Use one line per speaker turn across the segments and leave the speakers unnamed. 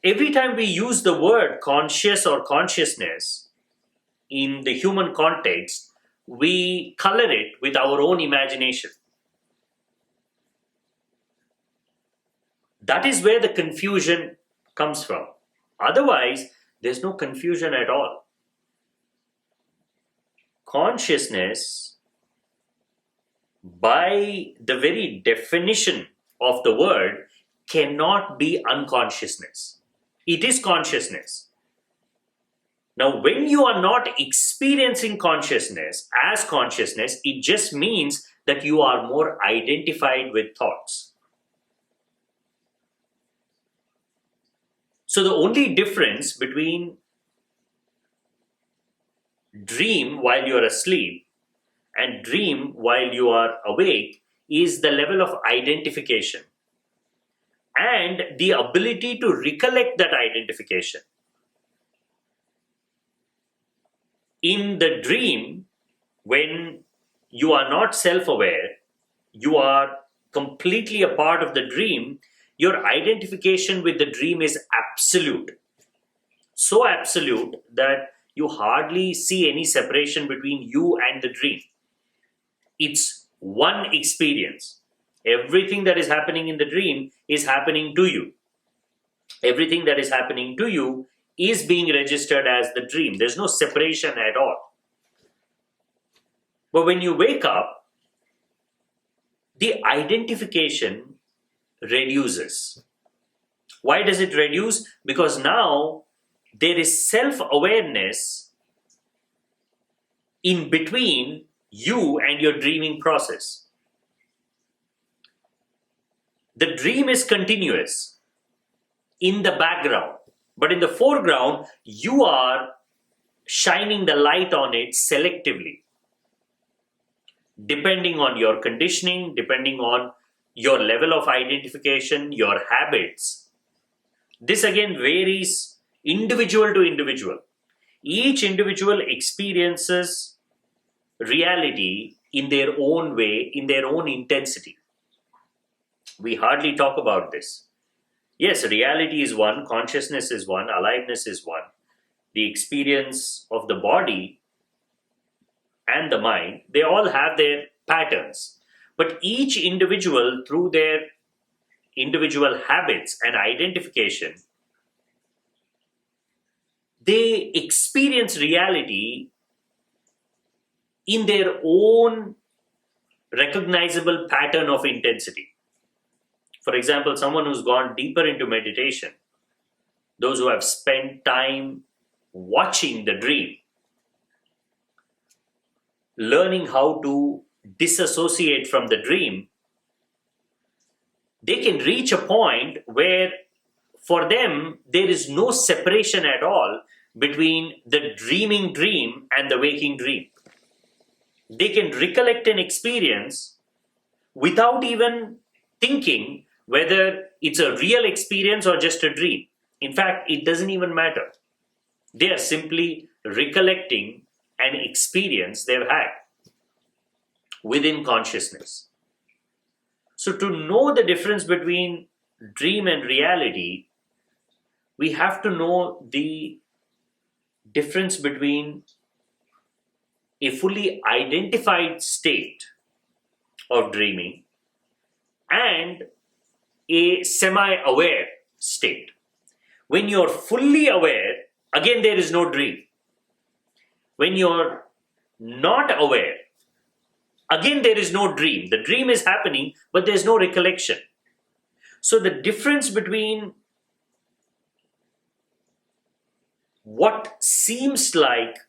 every time we use the word conscious or consciousness in the human context, we color it with our own imagination. That is where the confusion comes from. Otherwise, there's no confusion at all. Consciousness, by the very definition of the word, cannot be unconsciousness. It is consciousness. Now, when you are not experiencing consciousness as consciousness, it just means that you are more identified with thoughts. So the only difference between dream while you are asleep and dream while you are awake is the level of identification and the ability to recollect that identification. In the dream, when you are not self-aware, you are completely a part of the dream, your identification with the dream is absolute. So absolute that you hardly see any separation between you and the dream. It's one experience. Everything that is happening in the dream is happening to you. Everything that is happening to you is being registered as the dream. There's no separation at all. But when you wake up, the identification reduces. Why does it reduce? Because now there is self-awareness in between you and your dreaming process. The dream is continuous in the background, but in the foreground, you are shining the light on it selectively, depending on your conditioning, depending on your level of identification, your habits. This again varies individual to individual. Each individual experiences reality in their own way, in their own intensity. We hardly talk about this. Yes, reality is one, consciousness is one, aliveness is one. The experience of the body and the mind, they all have their patterns. But each individual, through their individual habits and identification, they experience reality in their own recognizable pattern of intensity. For example, someone who's gone deeper into meditation, those who have spent time watching the dream, learning how to disassociate from the dream, they can reach a point where for them there is no separation at all between the dreaming dream and the waking dream. They can recollect an experience without even thinking whether it's a real experience or just a dream. In fact, it doesn't even matter. They are simply recollecting an experience they've had within consciousness. So to know the difference between dream and reality, we have to know the difference between a fully identified state of dreaming and a semi-aware state. When you're fully aware, again, there is no dream. When you're not aware, again, there is no dream. The dream is happening, but there's no recollection. So the difference between what seems like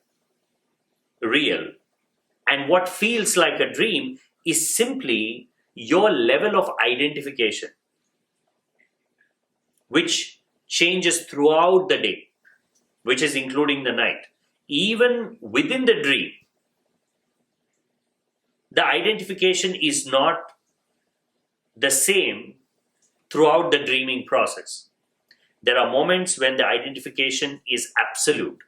real and what feels like a dream is simply your level of identification, which changes throughout the day, which is including the night. Even within the dream, the identification is not the same throughout the dreaming process. There are moments when the identification is absolute.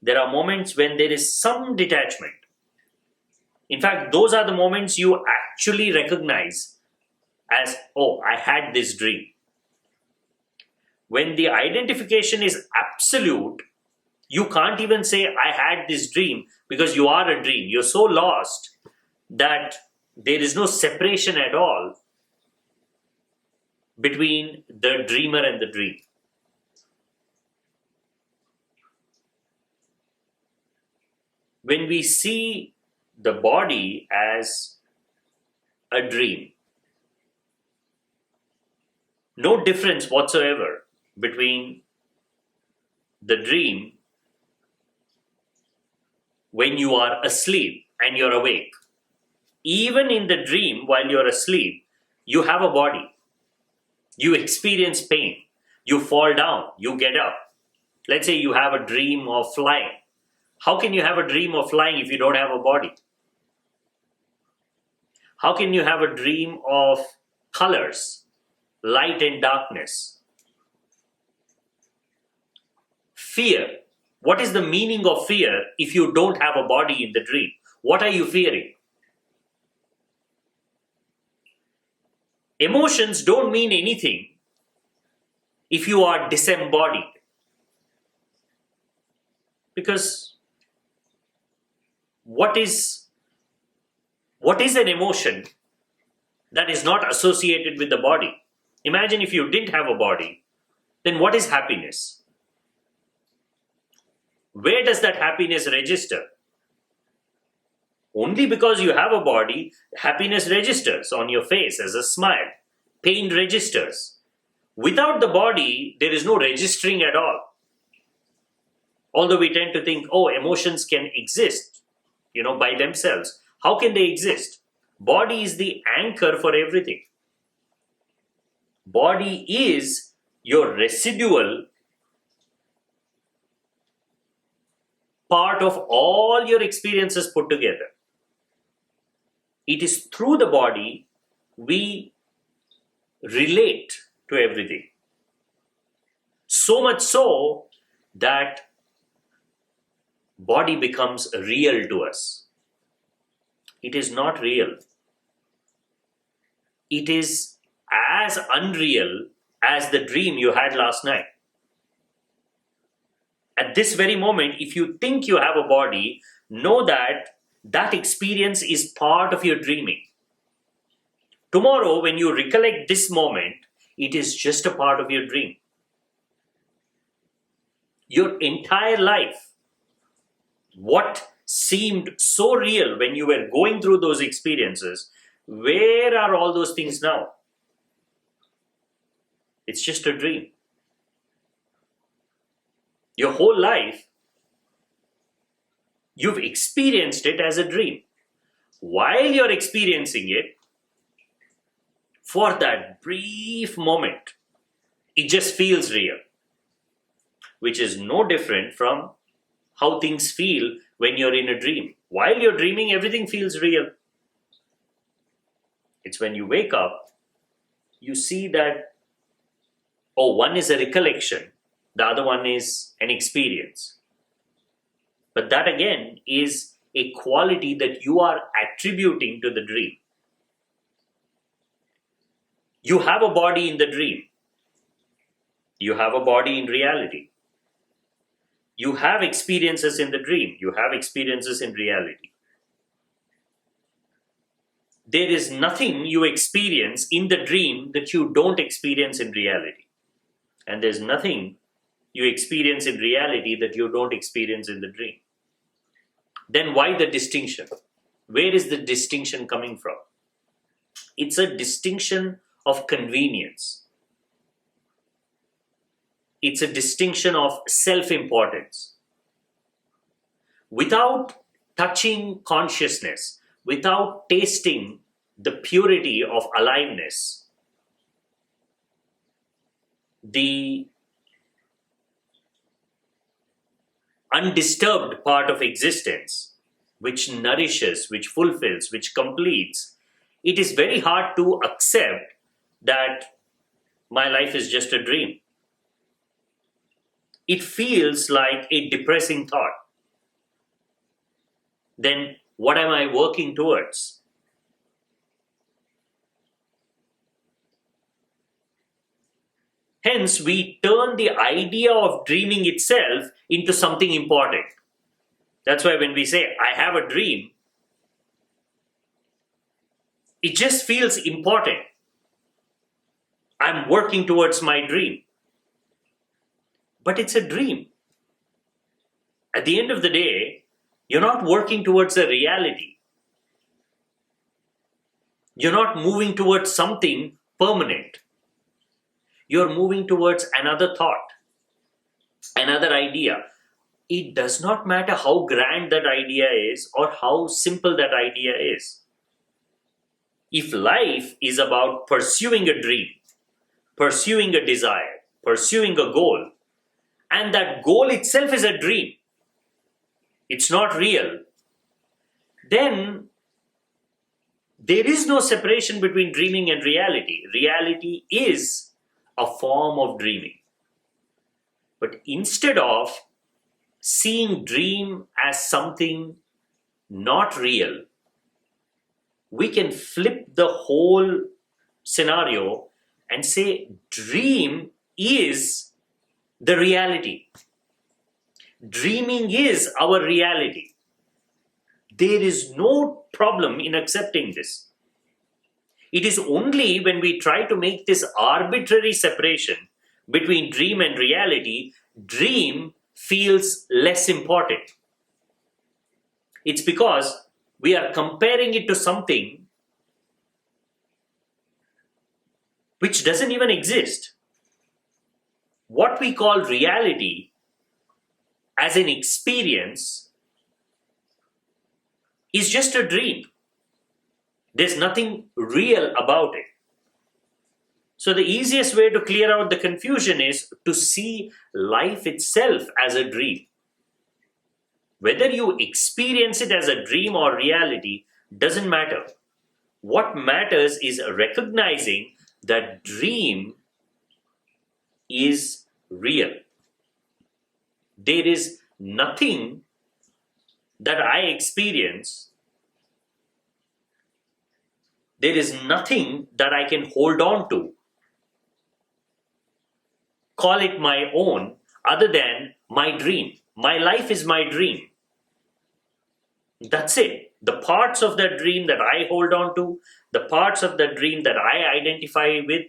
There are moments when there is some detachment. In fact, those are the moments you actually recognize as, oh, I had this dream. When the identification is absolute, you can't even say, I had this dream, because you are a dream. You're so lost that there is no separation at all between the dreamer and the dream. When we see the body as a dream, no difference whatsoever between the dream when you are asleep and you're awake. Even in the dream, while you're asleep, you have a body. You experience pain. You fall down. You get up. Let's say you have a dream of flying. How can you have a dream of flying if you don't have a body? How can you have a dream of colors, light and darkness? Fear. What is the meaning of fear if you don't have a body in the dream? What are you fearing? Emotions don't mean anything if you are disembodied. Because what is an emotion that is not associated with the body? Imagine if you didn't have a body, then what is happiness? Where does that happiness register? Only because you have a body, happiness registers on your face as a smile. Pain registers. Without the body, there is no registering at all. Although we tend to think, oh, emotions can exist, by themselves. How can they exist? Body is the anchor for everything. Body is your residual part of all your experiences put together. It is through the body we relate to everything. So much so that body becomes real to us. It is not real. It is as unreal as the dream you had last night. At this very moment, if you think you have a body, know that that experience is part of your dreaming. Tomorrow, when you recollect this moment, it is just a part of your dream. Your entire life, what seemed so real when you were going through those experiences, where are all those things now? It's just a dream. Your whole life, you've experienced it as a dream. While you're experiencing it, for that brief moment, it just feels real, which is no different from how things feel when you're in a dream. While you're dreaming, everything feels real. It's when you wake up, you see that, one is a recollection, the other one is an experience. But that again is a quality that you are attributing to the dream. You have a body in the dream. You have a body in reality. You have experiences in the dream. You have experiences in reality. There is nothing you experience in the dream that you don't experience in reality. And there's nothing you experience in reality that you don't experience in the dream. Then why the distinction? Where is the distinction coming from? It's a distinction of convenience. It's a distinction of self-importance. Without touching consciousness, without tasting the purity of aliveness, the undisturbed part of existence, which nourishes, which fulfills, which completes, it is very hard to accept that my life is just a dream. It feels like a depressing thought. Then what am I working towards? Hence, we turn the idea of dreaming itself into something important. That's why when we say, I have a dream, it just feels important. I'm working towards my dream. But it's a dream. At the end of the day, you're not working towards a reality. You're not moving towards something permanent. You're moving towards another thought, another idea. It does not matter how grand that idea is or how simple that idea is. If life is about pursuing a dream, pursuing a desire, pursuing a goal, and that goal itself is a dream, it's not real, then there is no separation between dreaming and reality. Reality is a form of dreaming. But instead of seeing dream as something not real, we can flip the whole scenario and say dream is the reality. Dreaming is our reality. There is no problem in accepting this. It is only when we try to make this arbitrary separation between dream and reality, dream feels less important. It's because we are comparing it to something which doesn't even exist. What we call reality as an experience is just a dream. There's nothing real about it. So the easiest way to clear out the confusion is to see life itself as a dream. Whether you experience it as a dream or reality doesn't matter. What matters is recognizing that dream is real. There is nothing that I experience. There is nothing that I can hold on to, call it my own, other than my dream. My life is my dream. That's it. The parts of that dream that I hold on to, the parts of the dream that I identify with,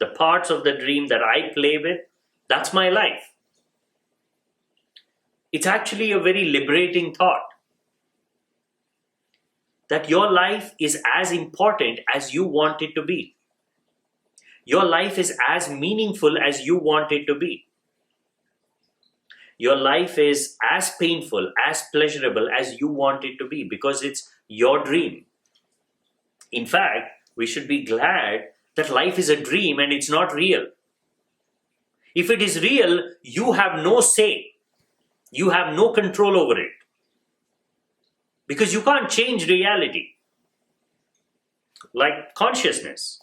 the parts of the dream that I play with, that's my life. It's actually a very liberating thought that your life is as important as you want it to be. Your life is as meaningful as you want it to be. Your life is as painful, as pleasurable as you want it to be because it's your dream. In fact, we should be glad that life is a dream and it's not real. If it is real, you have no say. You have no control over it. Because you can't change reality. Like consciousness,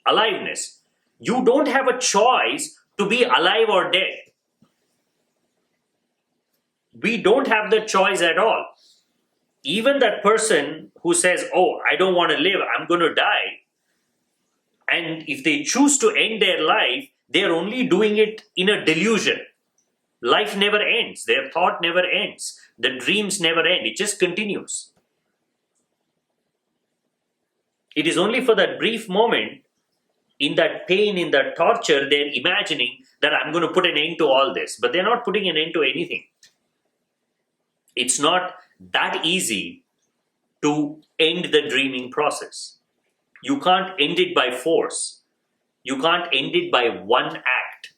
aliveness. You don't have a choice to be alive or dead. We don't have the choice at all. Even that person who says, oh, I don't want to live, I'm going to die. And if they choose to end their life, they're only doing it in a delusion. Life never ends. Their thought never ends. The dreams never end. It just continues. It is only for that brief moment, in that pain, in that torture, they're imagining that I'm going to put an end to all this. But they're not putting an end to anything. It's not that easy to end the dreaming process. You can't end it by force. You can't end it by one act.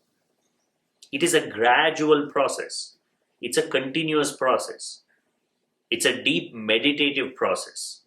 It is a gradual process. It's a continuous process. It's a deep meditative process.